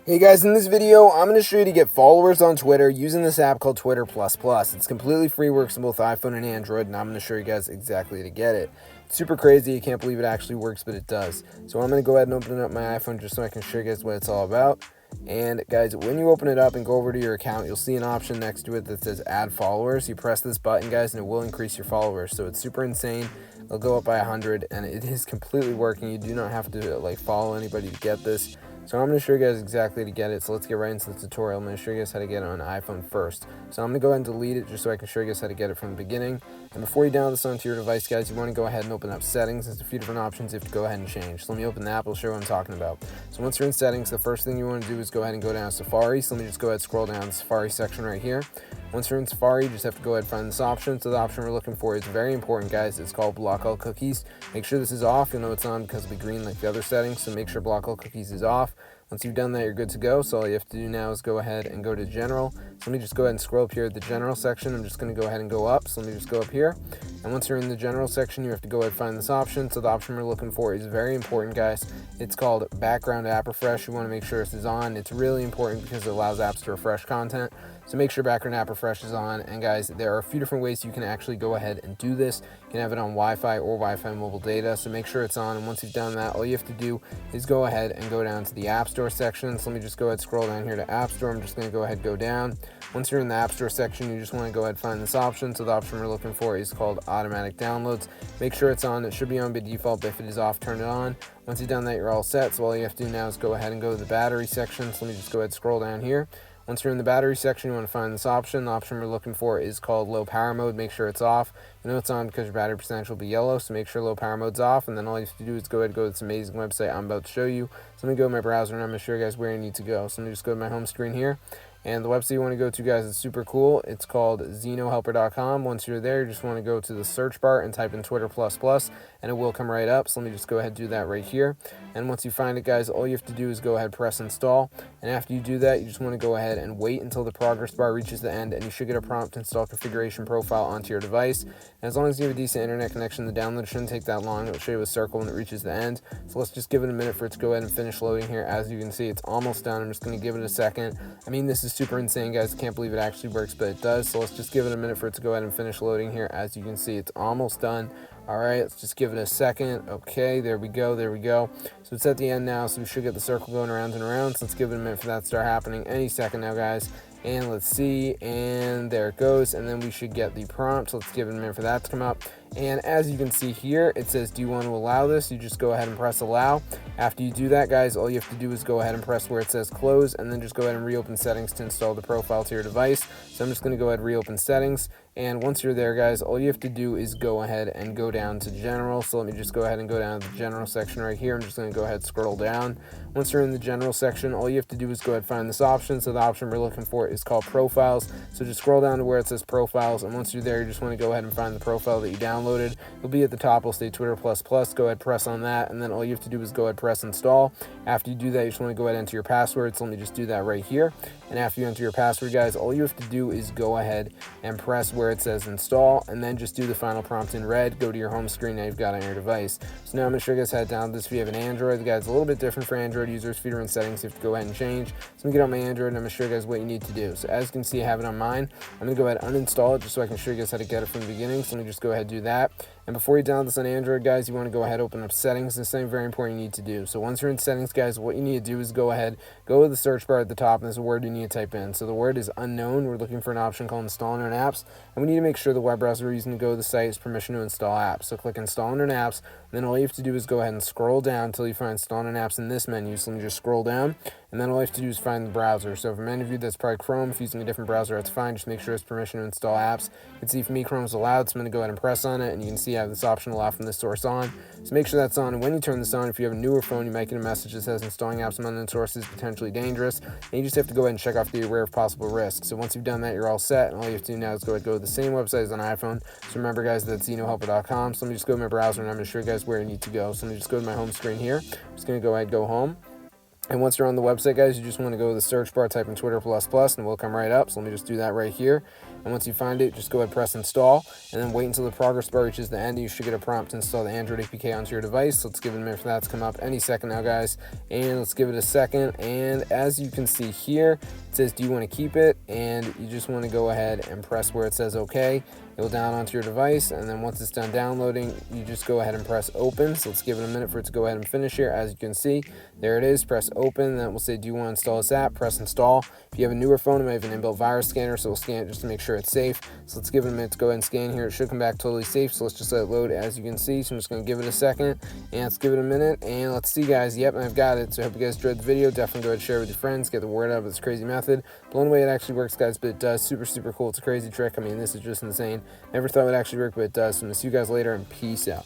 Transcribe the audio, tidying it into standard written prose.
Hey guys, in this video, I'm going to show you to get followers on Twitter using this app called Twitter++. It's completely free, works on both iPhone and Android, and I'm going to show you guys exactly how to get it. It's super crazy, I can't believe it actually works, but it does. So I'm going to go ahead and open up my iPhone just so I can show you guys what it's all about. And guys, when you open it up and go over to your account, you'll see an option next to it that says add followers. You press this button, guys, and it will increase your followers. So it's super insane. It'll go up by 100, and it is completely working. You do not have to follow anybody to get this. So I'm going to show you guys exactly how to get it. So let's get right into the tutorial. I'm going to show you guys how to get it on iPhone first. So I'm going to go ahead and delete it just so I can show you guys how to get it from the beginning. And before you download this onto your device, guys, you want to go ahead and open up settings. There's a few different options you have to go ahead and change. So let me open the app. I'll show you what I'm talking about. So once you're in settings, the first thing you want to do is go ahead and go down to Safari. So let me just go ahead and scroll down the Safari section right here. Once you're in Safari, you just have to go ahead and find this option. So the option we're looking for is very important, guys. It's called block all cookies. Make sure this is off. You'll know it's on because it'll be green like the other settings. So make sure block all cookies is off. Once you've done that, you're good to go. So all you have to do now is go ahead and go to General. So let me just go ahead and scroll up here at the General section. I'm just going to go ahead and go up. So let me just go up here. And once you're in the General section, you have to go ahead and find this option. So the option we're looking for is very important, guys. It's called Background App Refresh. You want to make sure this is on. It's really important because it allows apps to refresh content. So make sure Background App Refresh is on. And guys, there are a few different ways you can actually go ahead and do this. You can have it on Wi-Fi or Wi-Fi mobile data. So make sure it's on. And once you've done that, all you have to do is go ahead and go down to the App Store section. So let me just go ahead and scroll down here to App Store. I'm just going to go ahead and go down. Once you're in the App Store section, you just want to go ahead and find this option. So the option we're looking for is called Automatic Downloads. Make sure it's on. It should be on by default, but if it is off, turn it on. Once you've done that, you're all set. So all you have to do now is go ahead and go to the battery section. So let me just go ahead and scroll down here. Once you're in the battery section, you want to find this option. The option we're looking for is called low power mode. Make sure it's off. You know it's on because your battery percentage will be yellow, so make sure low power mode's off. And then all you have to do is go ahead and go to this amazing website I'm about to show you. So let me go to my browser and I'm going to show you guys where you need to go. So let me just go to my home screen here. And the website you want to go to, guys, is super cool. It's called xenohelper.com. Once you're there, you just want to go to the search bar and type in Twitter++, and it will come right up. So let me just go ahead and do that right here. And once you find it, guys, all you have to do is go ahead and press install. And after you do that, you just want to go ahead and wait until the progress bar reaches the end, and you should get a prompt to install configuration profile onto your device. And as long as you have a decent internet connection, the download shouldn't take that long. It'll show you a circle when it reaches the end. So let's just give it a minute for it to go ahead and finish loading here. As you can see, it's almost done. I'm just going to give it a second. I mean, this is super insane, guys. I can't believe it actually works, but it does. So let's just give it a minute for it to go ahead and finish loading here. As you can see, it's almost done. All right, let's just give it a second. Okay, there we go. So it's at the end now, so we should get the circle going around and around. So let's give it a minute for that to start happening any second now, guys. And let's see, and there it goes, and then we should get the prompt. So let's give it a minute for that to come up. And as you can see here, it says, do you want to allow this? You just go ahead and press allow. After you do that, guys, all you have to do is go ahead and press where it says close, and then just go ahead and reopen settings to install the profile to your device. So I'm just going to go ahead and reopen settings. And once you're there, guys, all you have to do is go ahead and go down to general. So let me just go ahead and go down to the general section right here. I'm just going to go ahead and scroll down. Once you're in the general section, all you have to do is go ahead and find this option. So the option we're looking for is called profiles. So just scroll down to where it says profiles. And once you're there, you just want to go ahead and find the profile that you downloaded. It'll be at the top. It'll say Twitter++. Go ahead, press on that. And then all you have to do is go ahead, press install. After you do that, you just want to go ahead and enter your password. So let me just do that right here. And after you enter your password, guys, all you have to do is go ahead and press where it says install, and then just do the final prompt in red. Go to your home screen now you've got it on your device. So now I'm going to show you guys how to download this if you have an Android. Guys, a little bit different for Android users. If you're in settings, you have to go ahead and change. So let me get on my Android and I'm going to show you guys what you need to do. So as you can see, I have it on mine. I'm going to go ahead and uninstall it just so I can show you guys how to get it from the beginning. So let me just go ahead and do that. And before you download this on Android, guys, you want to go ahead and open up settings. This is something very important you need to do. So once you're in settings, guys, what you need to do is go ahead, go to the search bar at the top, and there's a word you need to type in. So the word is unknown. We're looking for an option called install unknown apps, and we need to make sure the web browser we're using to go to the site is permission to install apps. So click install unknown apps, and then all you have to do is go ahead and scroll down until you find install unknown apps in this menu. So let me just scroll down, and then all you have to do is find the browser. So for many of you, that's probably Chrome. If you're using a different browser, that's fine. Just make sure it's permission to install apps. You can see for me, Chrome's allowed, so I'm going to go ahead and press on it, and you can see I have this option allowed from this source on. So make sure that's on, and when you turn this on, if you have a newer phone, you might get a message that says installing apps from unknown sources is potentially dangerous, and you just have to go ahead and check off the aware of possible risks. So once you've done that, you're all set, and all you have to do now is go ahead and go to the same website as on iPhone. So remember, guys, that's xenohelper.com. So let me just go to my browser, and I'm going to show you guys where you need to go. So let me just go to my home screen here. I'm just going to go ahead and go home. And once you're on the website, guys, you just want to go to the search bar, type in Twitter++, and it will come right up. So let me just do that right here. And once you find it, just go ahead and press install, and then wait until the progress bar reaches the end, and you should get a prompt to install the Android APK onto your device. Let's give it a minute for that to come up any second now, guys, and let's give it a second. And as you can see here, it says, do you want to keep it? And you just want to go ahead and press where it says okay. It will download onto your device, and then once it's done downloading, you just go ahead and press open. So let's give it a minute for it to go ahead and finish here. As you can see, there it is. Press open, then it will say, do you want to install this app? Press install. If you have a newer phone, it might have an inbuilt virus scanner, so we'll scan it just to make sure it's safe. So let's give it a minute to go ahead and scan here. It should come back totally safe, so let's just let it load. As you can see, so I'm just going to give it a second, and let's give it a minute, and let's see, guys. Yep, I've got it. So I hope you guys enjoyed the video. Definitely go ahead and share it with your friends, get the word out of this crazy method. Blown away it actually works, guys, but it does. Super, super cool. It's a crazy trick. I mean, this is just insane. Never thought it would actually work, but it does. So I'm going to see you guys later, and peace out.